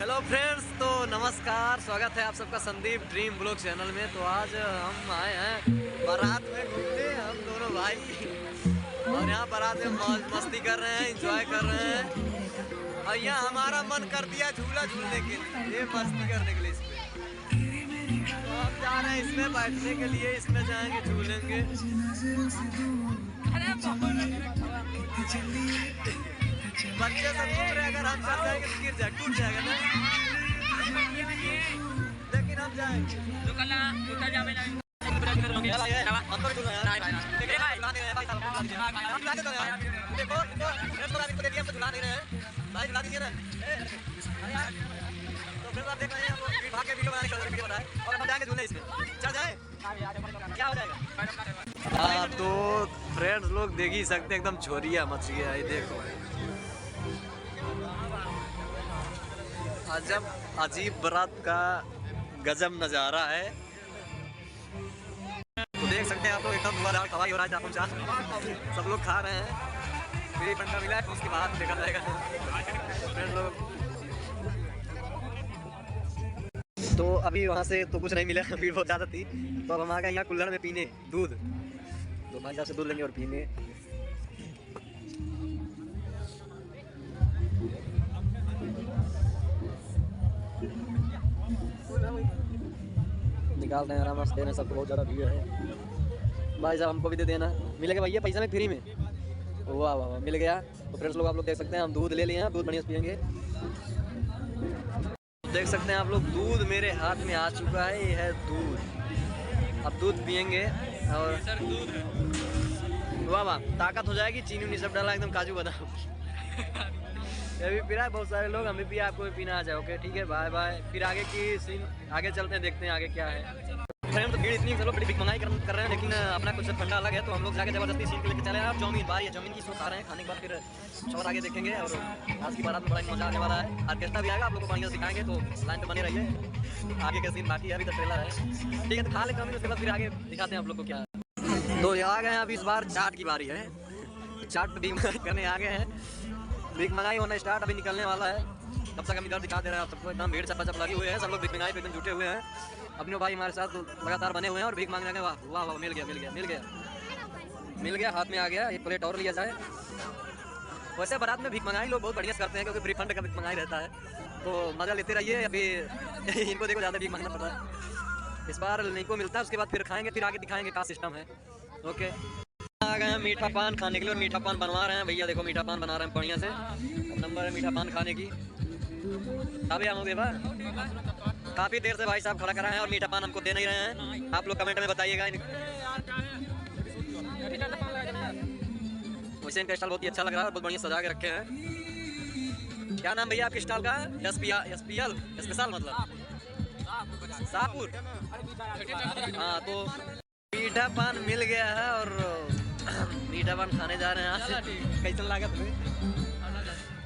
Hello friends, तो नमस्कार, स्वागत है आप सबका संदीप ड्रीम ब्लॉग चैनल में। तो आज हम आए हैं बारात में घूमने, हम दोनों भाई, और यहाँ बारात में मौज मस्ती कर रहे हैं, एंजॉय कर रहे हैं। और यहाँ हमारा मन कर दिया झूला झूलने के लिए, ये मस्ती करने के लिए इसमें। तो हम जा रहे हैं इसमें बैठने के लिए, इसमें जाएंगे, झूलेंगे। बच्चे सब घूम रहे, अगर हम चल जाएंगे तो गिर जाए, टूट जाएगा ना, लेकिन हम जाएंगे। हाँ तो फ्रेंड्स लोग देख ही सकते, एकदम छोरिया मच गया है, देखो अजब अजीब बारात का गजब नज़ारा है। तो देख सकते हैं आप लोग, एकदम धुआंधार खवाई हो रहा है, सब लोग खा रहे हैं, फ्री बंदा मिला है, उसके बाद देखा जाएगा। फ्रेंड लोग तो अभी वहाँ से तो कुछ नहीं मिला, भीड़ बहुत ज़्यादा थी, तो अब हम आ गए यहाँ कुल्हड़ में पीने दूध। तो भाई साहब से दूध लेंगे और पीने। निकाल रहे हैं, आराम से देना, सबको बहुत ज़्यादा भीड़ है। भाई साहब हमको भी दे देना, मिलेगा भैया पैसा में फ्री में। वाह वाह वाह, मिल गया। तो फ्रेंड्स लोग आप लोग देख सकते हैं, हम दूध ले लिए हैं, दूध बढ़िया से पियेंगे। देख सकते हैं आप लोग, दूध मेरे हाथ में आ चुका है, ये है दूध। अब दूध पियेंगे और वाह वाह, ताकत हो जाएगी। चीनी उनी सब डाला, एकदम काजू बादाम। ये भी पी रहा है बहुत सारे लोग, हमें भी, आपको भी पीना आ जाए। ओके ठीक है, बाय बाय। फिर आगे की सीन, आगे चलते हैं, देखते हैं आगे क्या है। फ्रेंड तो भीड़ इतनी, चलो बड़ी मंगाई कर रहे हैं, लेकिन अपना कुछ फंडा अलग है, तो हम लोग जाके जबरदस्ती सीन के लेके चले हैं। चाउमीन बाहर है, चाउमीन की सो खा रहे हैं, खाने के बाद फिर और आगे देखेंगे। और आज की बारात में बड़ा मजा आने वाला है, ऑर्केस्ट्रा भी आएगा, आप लोग को बढ़िया सिखाएंगे, तो लाइन पे बने रहिए। आगे का सीन बाकी है, अभी तो ट्रेलर है। ठीक है, तो खा ले चाउमीन, उसके बाद फिर आगे दिखाते हैं आप लोग को क्या। तो ये आ गए हैं, अब इस बार चाट की बारी है, चाट पे भीख करने आ गए हैं। भीख मंगाई होना स्टार्ट अभी निकलने वाला है, तब तक हम इधर दिखा दे रहे हैं आप सबको। एकदम भीड़ चप्पा चप लगी हुए हैं, सब लोग भीख मंगाई पे एकदम जुटे हुए हैं। अपने भाई हमारे साथ लगातार बने हुए हैं और भीख मांगने लगे। वाह वाह वाह, मिल गया मिल गया मिल गया मिल गया, हाथ में आ गया। एक प्लेट और लिया जाए। वैसे बारात में भीख मंगाई लोग बहुत बढ़िया करते हैं, क्योंकि फ्री फंड का भीख मंगाई रहता है, तो मज़ा लेते रहिए। अभी इनको देखो, ज़्यादा भीख मांगना पड़ रहा है, इस बार नहीं को मिलता है, उसके बाद फिर खाएंगे, फिर आगे दिखाएंगे क्या सिस्टम है। ओके, आ गए हैं मीठा पान खाने के लिए, और मीठा पान बनवा रहे हैं भैया, देखो मीठा पान बना रहे हैं बढ़िया से। नंबर है मीठा पान खाने की। अभी हम लोग काफ़ी देर से भाई साहब खड़ा करा है और मीठा पान हमको दे नहीं रहे हैं। आप लोग कमेंट में बताइएगा। वैसे इनका स्टाइल बहुत ही अच्छा लग रहा है, बहुत बढ़िया सजा के रखे हैं। क्या नाम भैया आपके स्टाइल का? SPL स्पेशल, मतलब शाहपुर। हाँ, तो मीठा पान मिल गया है और मीठा पान खाने जा रहे हैं आज। कैसा लागत में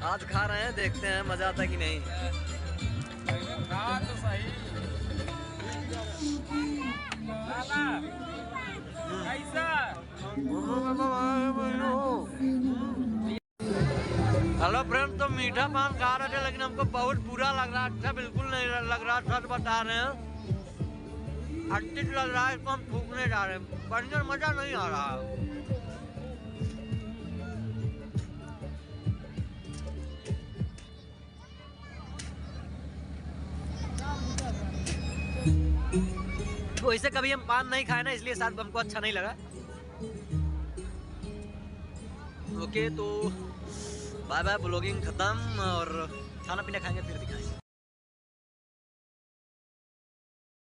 आज खा रहे हैं, देखते हैं मजा आता है कि नहीं। हेलो फ्रेंड, तो मीठा पान खा रहे थे, लेकिन हमको बहुत बुरा लग रहा है। अच्छा बिल्कुल नहीं लग रहा, सच बता रहे हैं, अच्छी लग रहा है, इसको हम थूकने जा रहे हैं, बढ़िया मजा नहीं आ रहा। वैसे कभी हम पान नहीं खाए ना, इसलिए शायद हमको अच्छा नहीं लगा। ओके, तो बाय बाय, ब्लॉगिंग खत्म, और खाना पीना खाएंगे फिर दिखाएंगे।